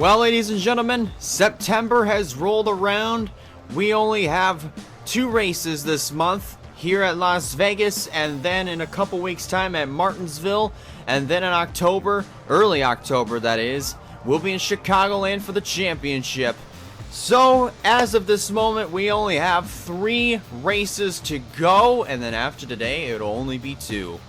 Well, ladies and gentlemen, September has rolled around. We only have 2 races this month here at Las Vegas, and then in a couple weeks time at Martinsville, and then in October, early October that is, we'll be in Chicagoland for the championship. So as of this moment, we only have 3 races to go, and then after today it'll only be 2.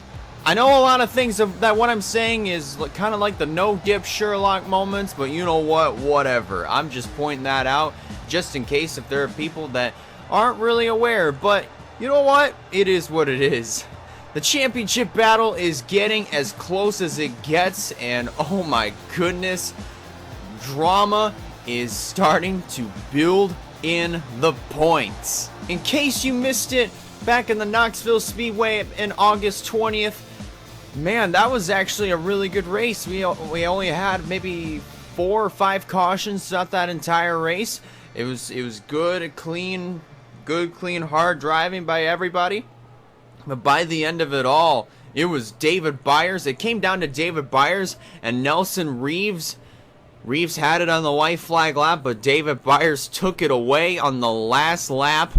I know a lot of things that what I'm saying is kind of like the no-dip Sherlock moments, but you know what, whatever. I'm just pointing that out just in case if there are people that aren't really aware, but you know what, it is what it is. The championship battle is getting as close as it gets, and oh my goodness, drama is starting to build in the points. In case you missed it, back in the Knoxville Speedway in August 20th, man, that was actually a really good race. We only had maybe 4 or 5 cautions throughout that entire race. It was good, clean, hard driving by everybody. But by the end of it all, it was David Byers. It came down to David Byers and Nelson Reeves. Reeves had it on the white flag lap, but David Byers took it away on the last lap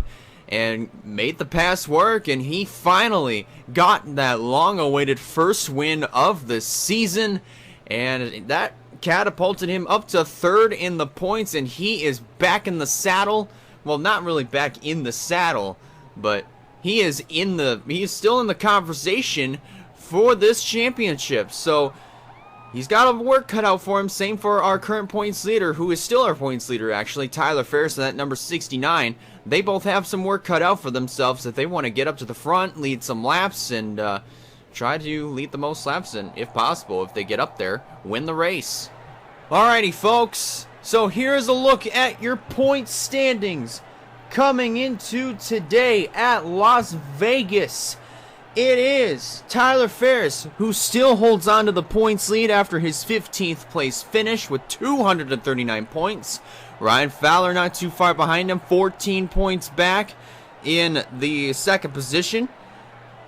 and made the pass work, and he finally got that long-awaited first win of the season, and that catapulted him up to 3rd in the points, and he is back in the saddle. Well, not really back in the saddle, but he is still in the conversation for this championship. So he's got a work cut out for him. Same for our current points leader, who is still our points leader, actually, Tyler Ferris, at number 69. They both have some work cut out for themselves if they want to get up to the front, lead some laps, and try to lead the most laps, and if possible, if they get up there, win the race. Alrighty, folks. So here's a look at your point standings coming into today at Las Vegas. It is Tyler Ferris, who still holds on to the points lead after his 15th place finish with 239 points. Ryan Fowler not too far behind him, 14 points back in the 2nd position.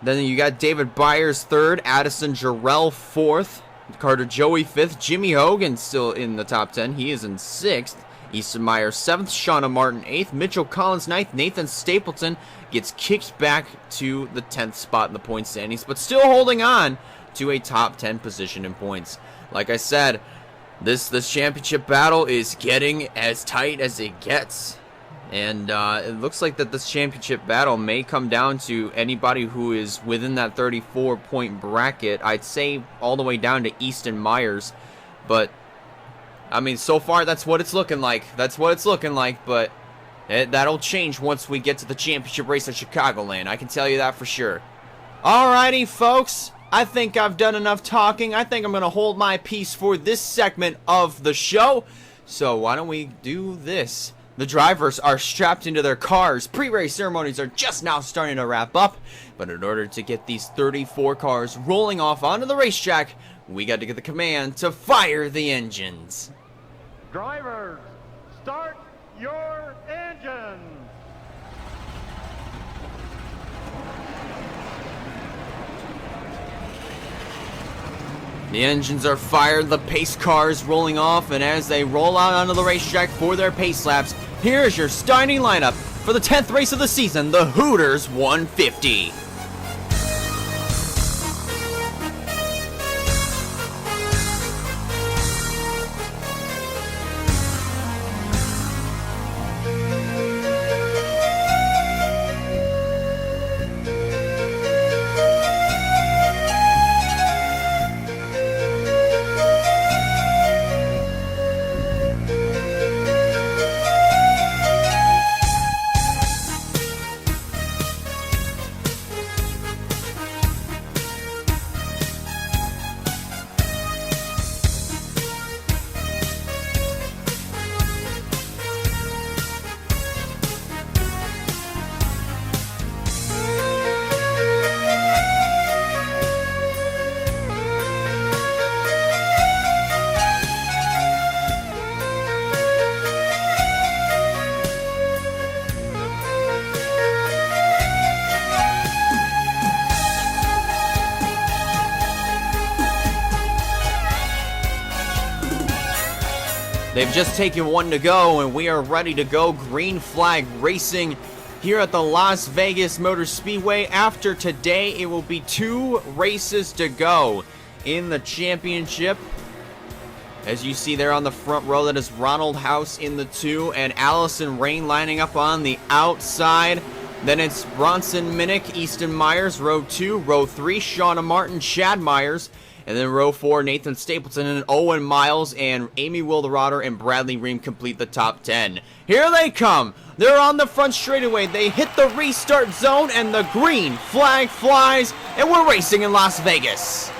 Then you got David Byers 3rd, Addison Jarrell 4th, Carter Joey 5th, Jimmy Hogan still in the top 10, he is in 6th. Easton Meyer 7th, Shauna Martin 8th, Mitchell Collins 9th, Nathan Stapleton gets kicked back to the 10th spot in the point standings, but still holding on to a top 10 position in points. Like I said, this championship battle is getting as tight as it gets, and it looks like that this championship battle may come down to anybody who is within that 34-point bracket. I'd say all the way down to Easton Myers, but I mean, so far that's what it's looking like. But that'll change once we get to the championship race at Chicagoland. I can tell you that for sure. Alrighty, folks. I think I've done enough talking. I think I'm going to hold my peace for this segment of the show. So why don't we do this? The drivers are strapped into their cars. Pre-race ceremonies are just now starting to wrap up. But in order to get these 34 cars rolling off onto the racetrack, we got to get the command to fire the engines. Drivers, start your engines. The engines are fired, the pace cars rolling off, and as they roll out onto the racetrack for their pace laps, here is your starting lineup for the 10th race of the season, the Hooters 150. They've just taken one to go, and we are ready to go. Green flag racing here at the Las Vegas Motor Speedway. After today, it will be 2 races to go in the championship. As you see there on the front row, that is Ronald House in the 2 and Allison Rain lining up on the outside. Then it's Bronson Minnick, Easton Myers, row 2, row 3, Shauna Martin, Chad Myers, and then row 4, Nathan Stapleton and Owen Miles, and Amy Wilderotter and Bradley Ream complete the top 10. Here they come. They're on the front straightaway. They hit the restart zone, and the green flag flies, and we're racing in Las Vegas.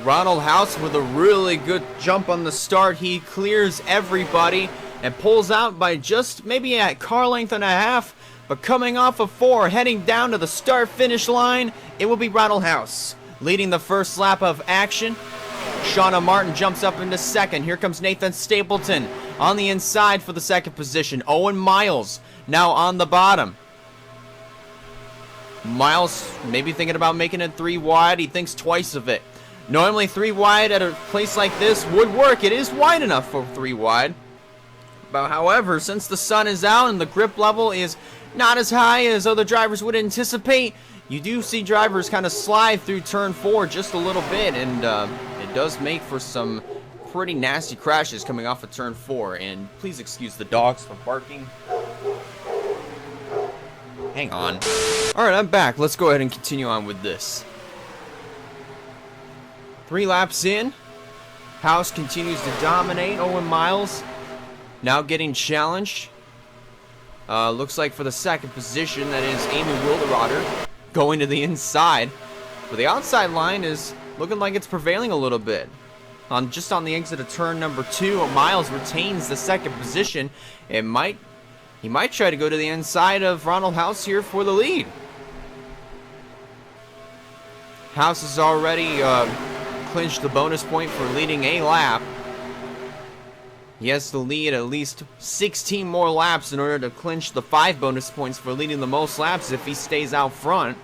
Ronald House with a really good jump on the start. He clears everybody and pulls out by just maybe a car length and a half. But coming off of 4, heading down to the start-finish line, it will be Ronald House leading the first lap of action. Shauna Martin jumps up into second. Here comes Nathan Stapleton on the inside for the second position. Owen Miles now on the bottom. Miles maybe thinking about making it 3 wide. He thinks twice of it. Normally 3 wide at a place like this would work. It is wide enough for 3 wide. But however, since the sun is out and the grip level is not as high as other drivers would anticipate, you do see drivers kind of slide through turn 4 just a little bit, and it does make for some pretty nasty crashes coming off of turn 4. And please excuse the dogs for barking. Hang on. Alright, I'm back. Let's go ahead and continue on with this. 3 laps in, House continues to dominate. Owen Miles now getting challenged. Looks like for the second position, that is Amy Wilderotter going to the inside. But the outside line is looking like it's prevailing a little bit. Just on the exit of turn number 2, Miles retains the second position. He might try to go to the inside of Ronald House here for the lead. House is already clinched the bonus point for leading a lap. He has to lead at least 16 more laps in order to clinch the 5 bonus points for leading the most laps if he stays out front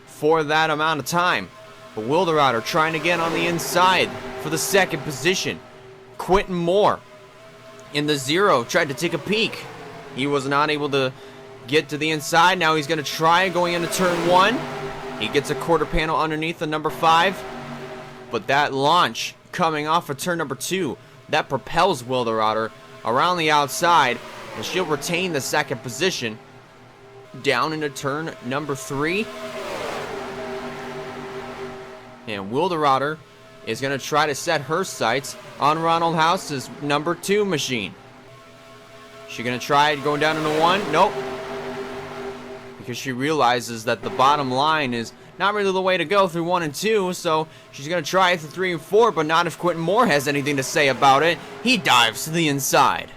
for that amount of time. But Wilderotter trying to get on the inside for the second position. Quentin Moore in the 0 tried to take a peek. He was not able to get to the inside. Now he's going to try going into turn 1. He gets a quarter panel underneath the number 5. But that launch coming off of turn number 2, that propels Wilderotter around the outside, and she'll retain the second position down into turn number 3. And Wilderotter is going to try to set her sights on Ronald House's number 2 machine. She going to try going down into 1? Nope. Because she realizes that the bottom line is not really the way to go through 1 and 2, so she's going to try it through 3 and 4, but not if Quentin Moore has anything to say about it. He dives to the inside.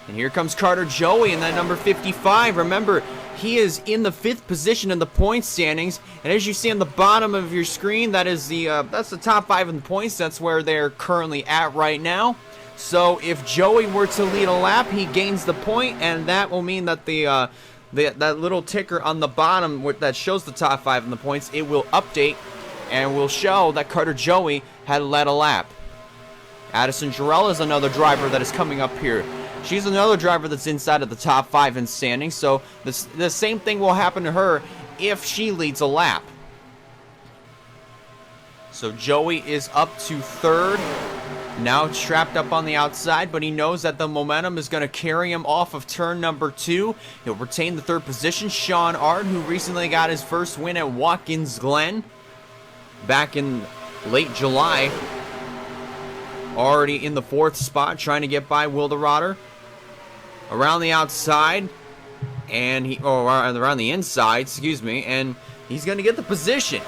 And here comes Carter Joey in that number 55. Remember, he is in the 5th position in the points standings, and as you see on the bottom of your screen, that is that's the top 5 in the points. That's where they're currently at right now. So if Joey were to lead a lap, he gains the point, and that will mean that that little ticker on the bottom that shows the top 5 in the points, it will update and will show that Carter Joey had led a lap. Addison Jarrell is another driver that is coming up here. She's another driver that's inside of the top 5 in standing, so the same thing will happen to her if she leads a lap. So Joey is up to 3rd. Now trapped up on the outside, but he knows that the momentum is going to carry him off of turn number 2. He'll retain the 3rd position. Sean Ard, who recently got his first win at Watkins Glen back in late July, already in the 4th spot, trying to get by Wilderotter. Around the outside, and around the inside, excuse me, and he's going to get the position.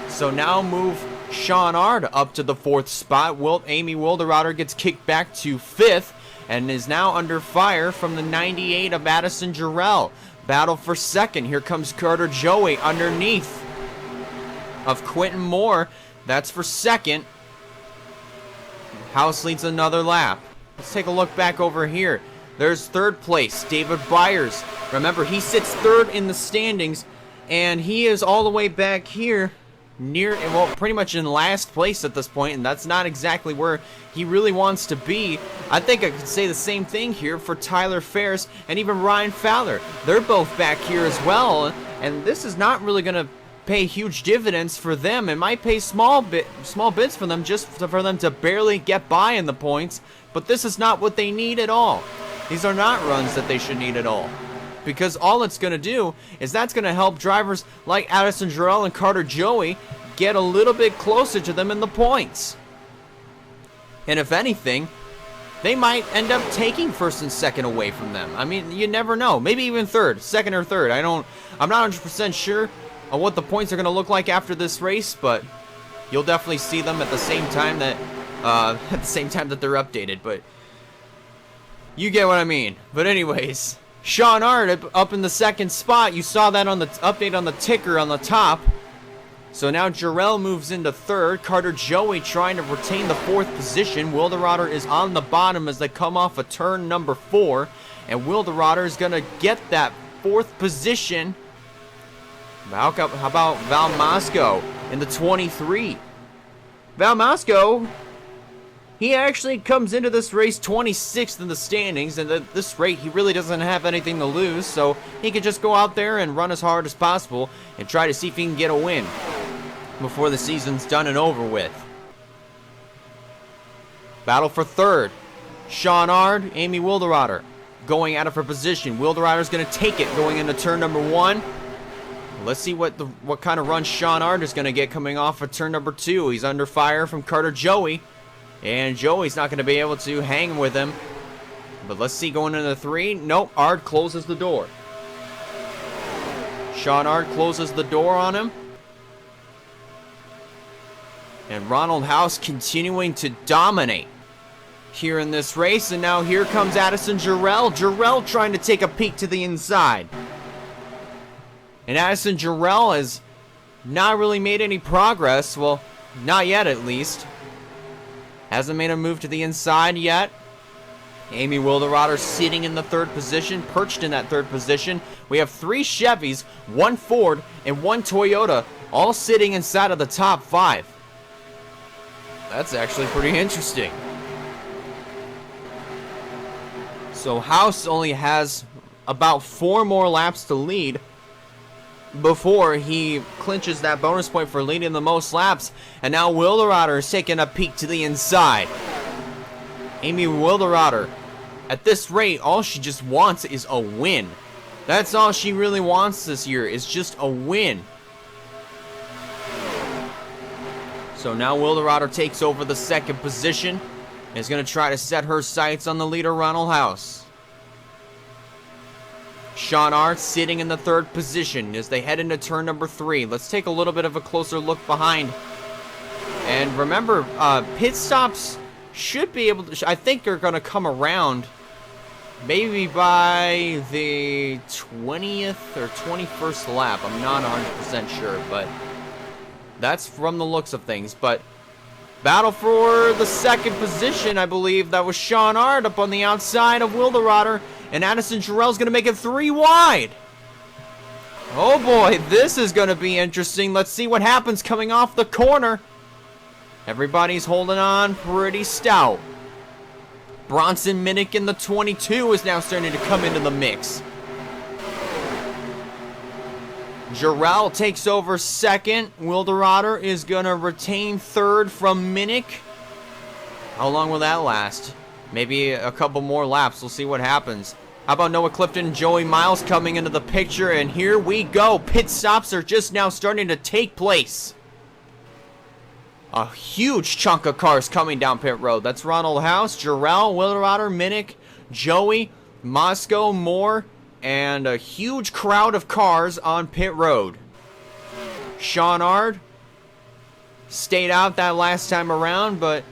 So now move Sean Ard up to the 4th spot. Amy Wilderotter gets kicked back to 5th and is now under fire from the 98 of Addison Jarrell. Battle for 2nd. Here comes Carter Joey underneath of Quentin Moore. That's for second. House leads another lap. Let's take a look back over here. There's third place, David Byers. Remember, he sits third in the standings, and he is all the way back here near, well, pretty much in last place at this point, and that's not exactly where he really wants to be. I think I could say the same thing here for Tyler Ferris and even Ryan Fowler. They're both back here as well, and this is not really going to pay huge dividends for them. It might pay small bits for them, just for them to barely get by in the points, but this is not what they need at all. These are not runs that they should need at all, because all it's going to do is that's going to help drivers like Addison Jarrell and Carter Joey get a little bit closer to them in the points. And if anything, they might end up taking first and second away from them. I mean, you never know. Maybe even third, second or third. I'm not 100% sure on what the points are going to look like after this race, but you'll definitely see them at the same time that they're updated. But you get what I mean. But anyways, Sean Ard up in the second spot. You saw that on the update on the ticker on the top. So now Jarrell moves into third. Carter Joey trying to retain the fourth position. Wilderauer is on the bottom as they come off of turn number 4. And Wilderauer is going to get that fourth position. How about Val Mosco in the 23? Val Mosco, he actually comes into this race 26th in the standings, and at this rate, he really doesn't have anything to lose, so he could just go out there and run as hard as possible and try to see if he can get a win before the season's done and over with. Battle for third. Sean Ard, Amy Wilderauer going at it for position. Wilderauer's going to take it going into turn number 1. Let's see what kind of run Sean Ard is going to get coming off of turn number 2. He's under fire from Carter Joey, and Joey's not going to be able to hang with him. But let's see going into 3. Nope, Ard closes the door. Sean Ard closes the door on him. And Ronald House continuing to dominate here in this race. And now here comes Addison Jarrell. Jarrell trying to take a peek to the inside. And Addison Jarrell has not really made any progress. Well, not yet at least. Hasn't made a move to the inside yet. Amy Wilderauer sitting in the third position, perched in that third position. We have 3 Chevys, 1 Ford, and 1 Toyota, all sitting inside of the top 5. That's actually pretty interesting. So House only has about 4 more laps to lead before he clinches that bonus point for leading the most laps. And now Wilderauer is taking a peek to the inside. Amy Wilderauer, at this rate, all she just wants is a win. That's all she really wants this year, is just a win. So now Wilderauer takes over the second position and is going to try to set her sights on the leader, Ronald House. Sean Ard sitting in the third position as they head into turn number 3. Let's take a little bit of a closer look behind. And remember, pit stops should be able to, I think they're going to come around maybe by the 20th or 21st lap. I'm not 100% sure, but that's from the looks of things. But battle for the second position, I believe that was Sean Ard up on the outside of Wilderauer. And Addison Jarrell's going to make it 3 wide. Oh boy, this is going to be interesting. Let's see what happens coming off the corner. Everybody's holding on pretty stout. Bronson Minnick in the 22 is now starting to come into the mix. Jarrell takes over second. Wilderauer is going to retain third from Minnick. How long will that last? Maybe a couple more laps. We'll see what happens. How about Noah Clifton and Joey Miles coming into the picture? And here we go. Pit stops are just now starting to take place. A huge chunk of cars coming down pit road. That's Ronald House, Jarrell, Wilderauer, Minnick, Joey, Mosco, Moore, and a huge crowd of cars on pit road. Sean Ard stayed out that last time around, but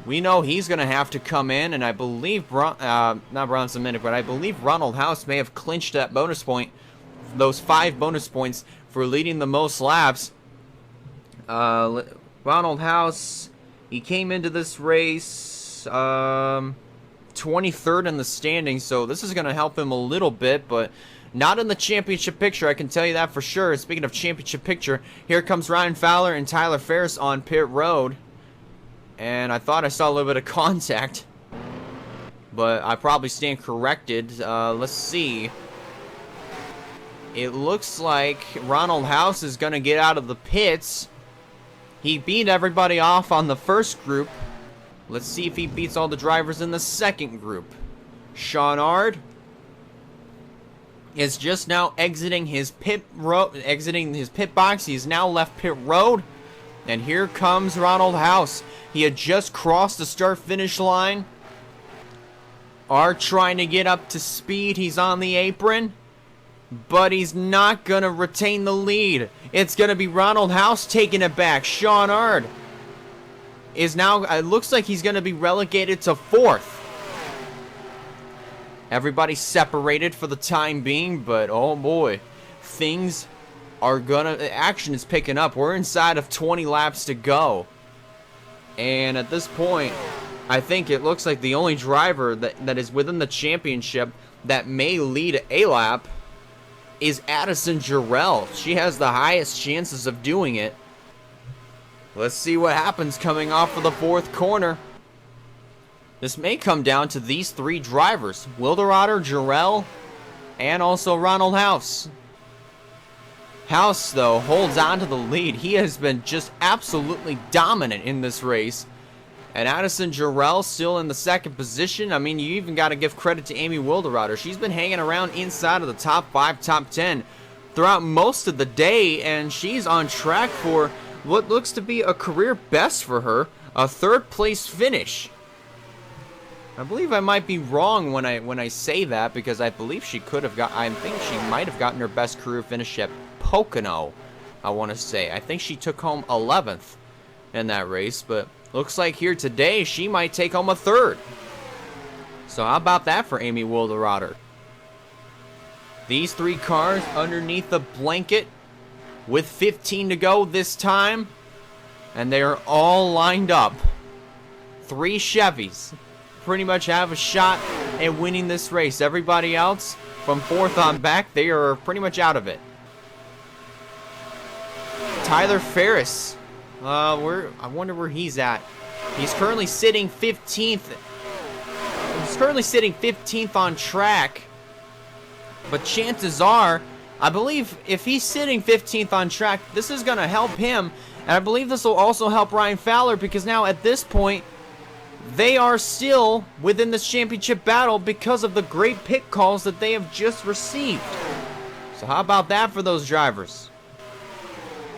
we know he's going to have to come in, and I believe, not Bronson Minnick, but I believe Ronald House may have clinched that bonus point, those 5 bonus points for leading the most laps. Ronald House, he came into this race 23rd in the standings, so this is going to help him a little bit, but not in the championship picture, I can tell you that for sure. Speaking of championship picture, here comes Ryan Fowler and Tyler Ferris on pit road, and I thought I saw a little bit of contact, but I probably stand corrected. Let's see. It looks like Ronald House is going to get out of the pits. He beat everybody off on the first group. Let's see if he beats all the drivers in the second group. Sean Ard is just now exiting his pit box. He's now left pit road. And here comes Ronald House. He had just crossed the start-finish line. Ard trying to get up to speed. He's on the apron. But he's not going to retain the lead. It's going to be Ronald House taking it back. Sean Ard is now, it looks like he's going to be relegated to 4th. Everybody separated for the time being, but oh boy, things are action is picking up. We're inside of 20 laps to go. And at this point, I think it looks like the only driver that is within the championship that may lead a lap is Addison Jarrell. She has the highest chances of doing it. Let's see what happens coming off of the 4th corner. This may come down to these 3 drivers, Wilderauer, Jarrell, and also Ronald House. House, though, holds on to the lead. He has been just absolutely dominant in this race. And Addison Jarrell still in the 2nd position. I mean, you even got to give credit to Amy Wilderauer. She's been hanging around inside of the top 5, top 10 throughout most of the day, and she's on track for what looks to be a career best for her, a 3rd place finish. I believe I might be wrong when I say that, because I believe she could have I think she might have gotten her best career finish at Pocono, I want to say. I think she took home 11th in that race, but looks like here today she might take home a 3rd. So how about that for Amy Wilderauer? These 3 cars underneath the blanket with 15 to go this time, and they are all lined up. 3 Chevys pretty much have a shot at winning this race. Everybody else from 4th on back, they are pretty much out of it. Tyler Ferris, I wonder where he's at. He's currently sitting 15th. He's currently sitting 15th on track. But chances are, I believe if he's sitting 15th on track, this is going to help him. And I believe this will also help Ryan Fowler, because now at this point, they are still within this championship battle because of the great pit calls that they have just received. So how about that for those drivers?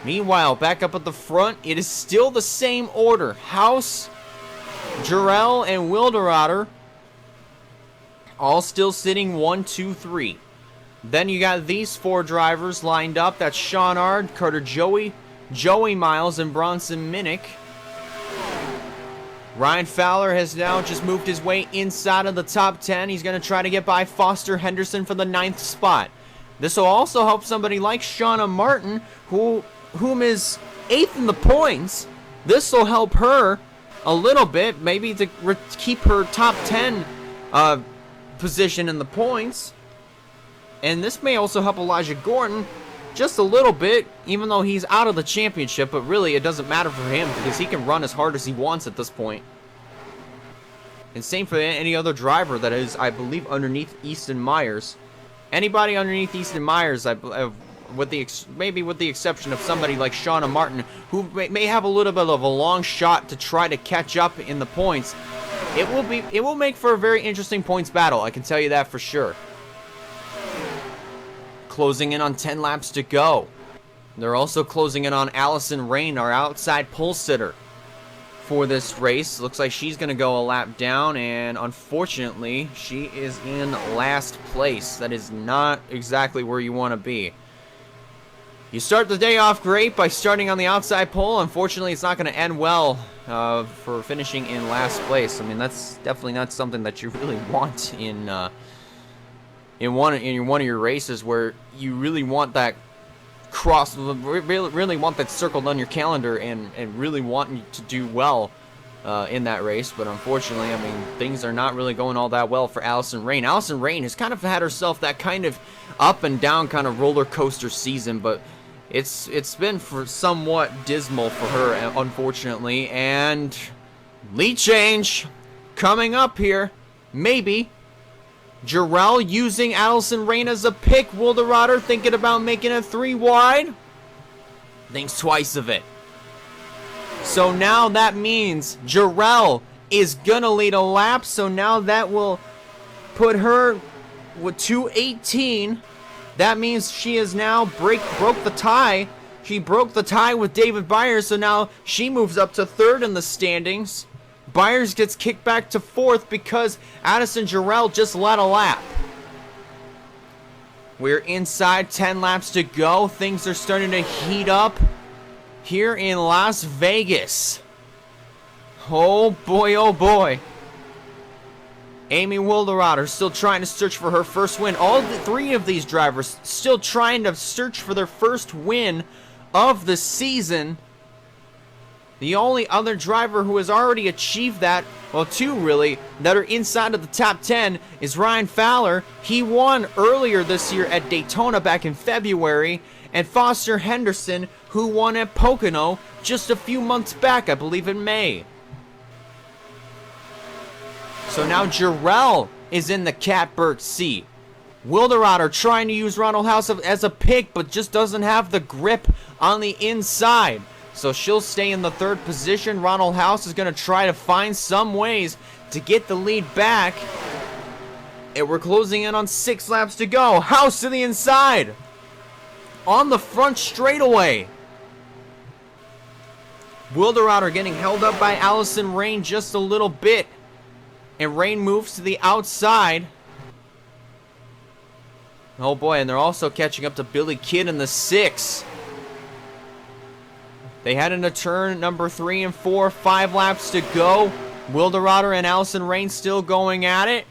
Meanwhile, back up at the front, it is still the same order. House, Jarrell, and Wilderauer all still sitting 1, 2, 3. Then you got these 4 drivers lined up. That's Sean Ard, Carter Joey Miles, and Bronson Minnick. Ryan Fowler has now just moved his way inside of the top 10. He's going to try to get by Foster Henderson for the 9th spot. This will also help somebody like Shauna Martin, whom is 8th in the points. This will help her a little bit, maybe to keep her top 10 position in the points. And this may also help Elijah Gordon just a little bit, even though he's out of the championship, but really it doesn't matter for him because he can run as hard as he wants at this point. And same for any other driver that is, I believe, underneath Easton Myers. Anybody underneath Easton Myers, maybe with the exception of somebody like Shauna Martin, who may have a little bit of a long shot to try to catch up in the points. It will make for a very interesting points battle, I can tell you that for sure. Closing in on 10 laps to go. They're also closing in on Allison Rain, our outside pole sitter for this race. Looks like she's going to go a lap down, and unfortunately, she is in last place. That is not exactly where you want to be. You start the day off great by starting on the outside pole. Unfortunately, it's not going to end well for finishing in last place. I mean, that's definitely not something that you really want in one of your races, where you really want that really want that circled on your calendar and really wanting to do well in that race. But unfortunately, I mean, things are not really going all that well for Allison Rain. Allison Rain has kind of had herself that kind of up and down kind of roller coaster season, but it's been for somewhat dismal for her, unfortunately. And lead change coming up here, maybe. Jarrell using Allison Rain as a pick. Wilderrotter thinking about making it 3 wide. Thinks twice of it. So now that means Jarrell is gonna lead a lap. So now that will put her with 2:18. That means she has now broke the tie. She broke the tie with David Byers. So now she moves up to 3rd in the standings. Byers gets kicked back to 4th because Addison Jarrell just led a lap. We're inside 10 laps to go. Things are starting to heat up here in Las Vegas. Oh boy, oh boy. Amy Wilderrotter still trying to search for her first win. All 3 of these drivers still trying to search for their first win of the season. The only other driver who has already achieved that, well, 2 really, that are inside of the top 10 is Ryan Fowler. He won earlier this year at Daytona back in February, and Foster Henderson, who won at Pocono just a few months back, I believe in May. So now Jarrell is in the catbird seat. Wilderrotter trying to use Ronald House as a pick, but just doesn't have the grip on the inside. So she'll stay in the 3rd position. Ronald House is going to try to find some ways to get the lead back. And we're closing in on 6 laps to go. House to the inside. On the front straightaway. Wilderrotter getting held up by Allison Rain just a little bit. And Rain moves to the outside. Oh boy, and they're also catching up to Billy Kidd in the 6. They head into turn number 3 and 4. 5 laps to go. Wilderrotter and Allison Rain still going at it.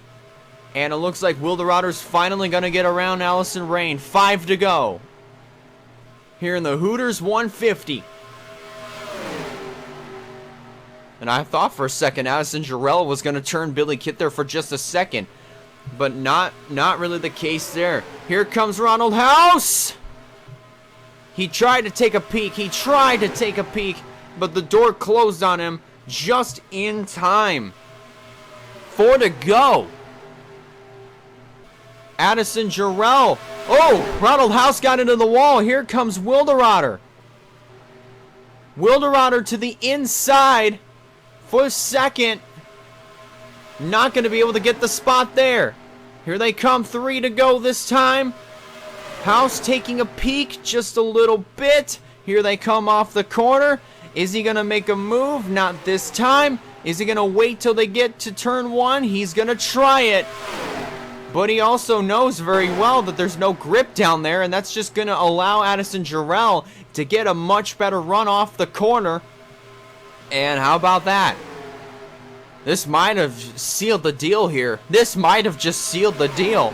And it looks like Wilderrotter's finally going to get around Allison Rain. 5 to go. Here in the Hooters 150. And I thought for a second Addison Jarrell was going to turn Billy Kidd there for just a second. But not really the case there. Here comes Ronald House. He tried to take a peek. But the door closed on him just in time. 4 to go. Addison Jarrell. Oh, Ronald House got into the wall. Here comes Wilderrotter. Wilderrotter to the inside for 2nd. Not going to be able to get the spot there. Here they come. 3 to go this time. House taking a peek just a little bit. Here they come off the corner. Is he going to make a move? Not this time. Is he going to wait till they get to turn 1? He's going to try it. But he also knows very well that there's no grip down there, and that's just going to allow Addison Jarrell to get a much better run off the corner. And how about that? This might have sealed the deal here. This might have just sealed the deal.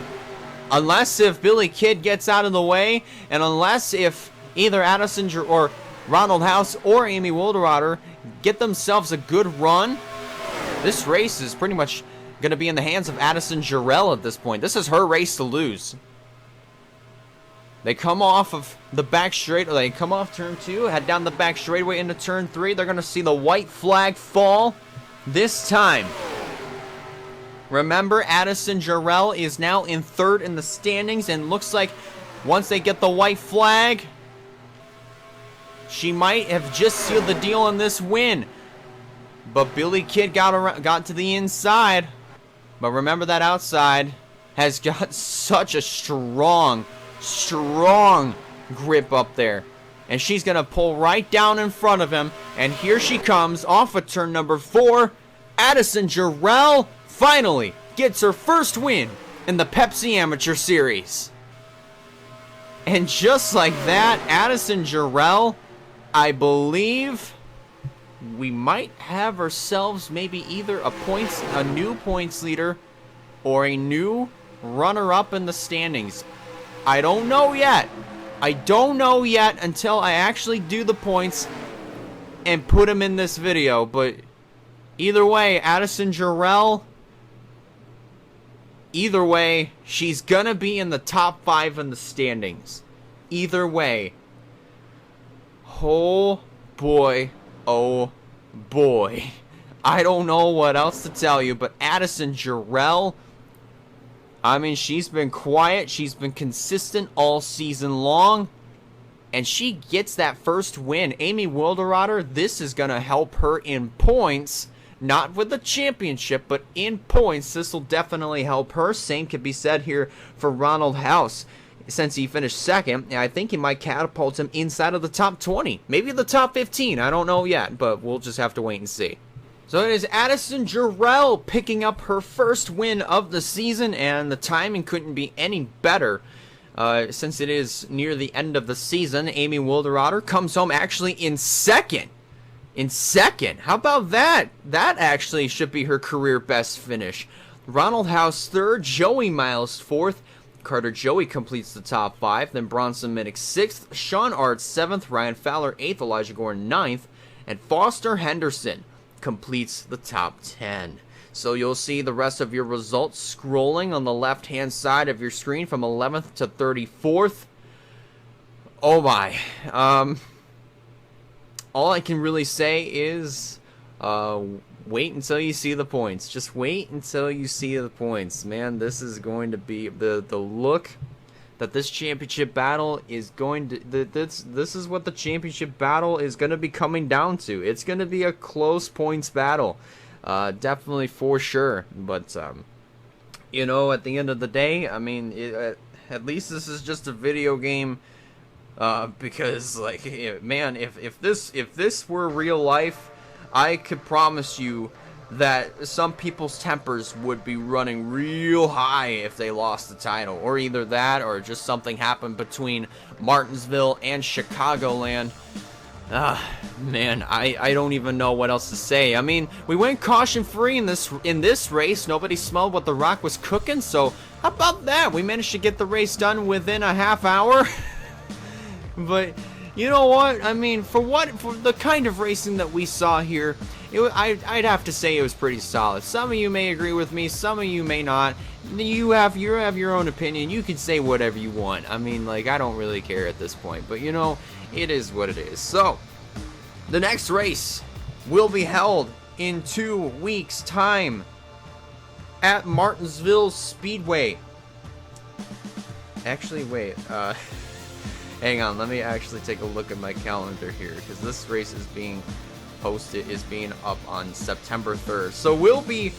Unless if Billy Kidd gets out of the way, and unless if either Addison or Ronald House or Amy Wilderrotter get themselves a good run, this race is pretty much going to be in the hands of Addison Jarrell at this point. This is her race to lose. They come off of the back straight, or they come off turn 2, head down the back straightaway into turn 3. They're going to see the white flag fall this time. Remember, Addison Jarrell is now in 3rd in the standings, and looks like once they get the white flag, she might have just sealed the deal on this win. But Billy Kidd got to the inside. But remember, that outside has got such a strong grip up there. And she's going to pull right down in front of him. And here she comes off of turn number 4. Addison Jarrell finally gets her first win in the Pepsi Amateur Series. And just like that, Addison Jarrell, I believe we might have ourselves maybe either a new points leader or a new runner-up in the standings. I don't know yet, I don't know yet until I actually do the points and put them in this video. But either way, Addison Jarrell, either way, she's going to be in the top 5 in the standings. Either way. Oh boy. Oh boy. I don't know what else to tell you, but Addison Jarrell, I mean, she's been quiet. She's been consistent all season long. And she gets that first win. Amy Wilderotter, this is going to help her in points. Not with the championship, but in points. This will definitely help her. Same could be said here for Ronald House. Since he finished second, I think he might catapult him inside of the top 20. Maybe the top 15. I don't know yet, but we'll just have to wait and see. So it is Addison Jarrell picking up her first win of the season, and the timing couldn't be any better. Since it is near the end of the season, Amy Wilderotter comes home actually in second. How about that? That actually should be her career best finish. Ronald House third, Joey Miles fourth, Carter Joey completes the top 5, then Bronson Minnick 6th, Sean Art 7th, Ryan Fowler 8th, Elijah Gore 9th, and Foster Henderson completes the top 10. So you'll see the rest of your results scrolling on the left-hand side of your screen from 11th to 34th. Oh my. All I can really say is wait until you see the points. Just wait until you see the points. Man, this is going to be the look that this championship battle is going to... This is what the championship battle is going to be coming down to. It's going to be a close points battle. Definitely for sure. But, you know, at the end of the day, I mean, at least this is just a video game. Because, like, man, if this were real life, I could promise you that some people's tempers would be running real high if they lost the title. Or either that, or just something happened between Martinsville and Chicagoland. Man, I don't even know what else to say. I mean, we went caution-free in this race. Nobody smelled what the Rock was cooking, so how about that? We managed to get the race done within a half hour. But you know what? I mean, for the kind of racing that we saw here, I'd have to say it was pretty solid. Some of you may agree with me, some of you may not. You have your own opinion. You can say whatever you want. I mean, like, I don't really care at this point. But you know, it is what it is. So, the next race will be held in 2 weeks' time at Martinsville Speedway. Actually, wait. Hang on, let me actually take a look at my calendar here, because this race is being up on September 3rd. So we'll be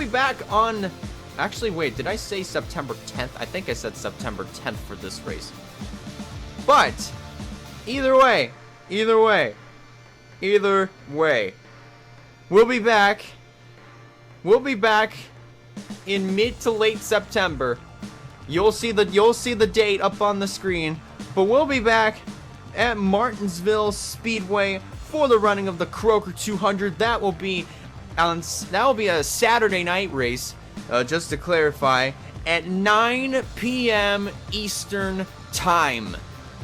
back on. Actually, wait, did I say September 10th? I think I said September 10th for this race. But either way, we'll be back. We'll be back in mid to late September. You'll see the date up on the screen. But we'll be back at Martinsville Speedway for the running of the Croker 200. That will be a Saturday night race, just to clarify, at 9 p.m. Eastern Time.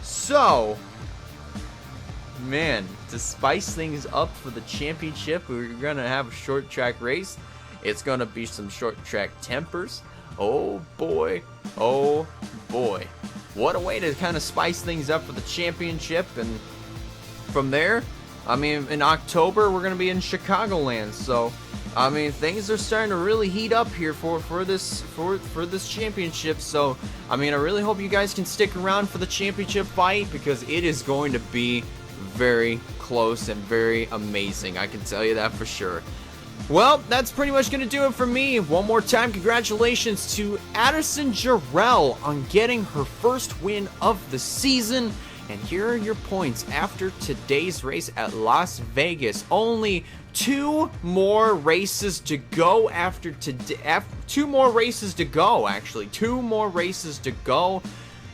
So, man, to spice things up for the championship, we're gonna have a short track race. It's gonna be some short track tempers. Oh boy, oh boy. What a way to kind of spice things up for the championship. And from there, I mean, in October, we're going to be in Chicagoland. So, I mean, things are starting to really heat up here for this championship. So, I mean, I really hope you guys can stick around for the championship fight, because it is going to be very close and very amazing. I can tell you that for sure. Well, that's pretty much going to do it for me. One more time, congratulations to Addison Jarrell on getting her first win of the season. And here are your points after today's race at Las Vegas. Only 2 more races to go after today. 2 more races to go, actually. 2 more races to go.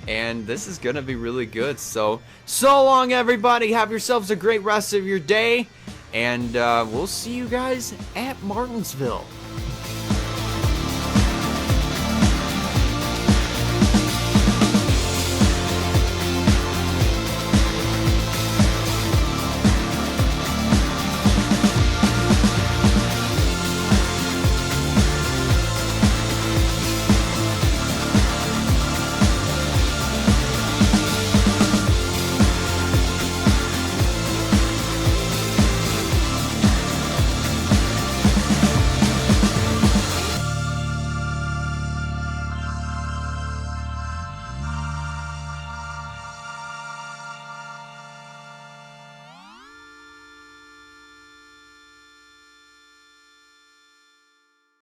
And this is going to be really good. So long, everybody. Have yourselves a great rest of your day. And we'll see you guys at Martinsville.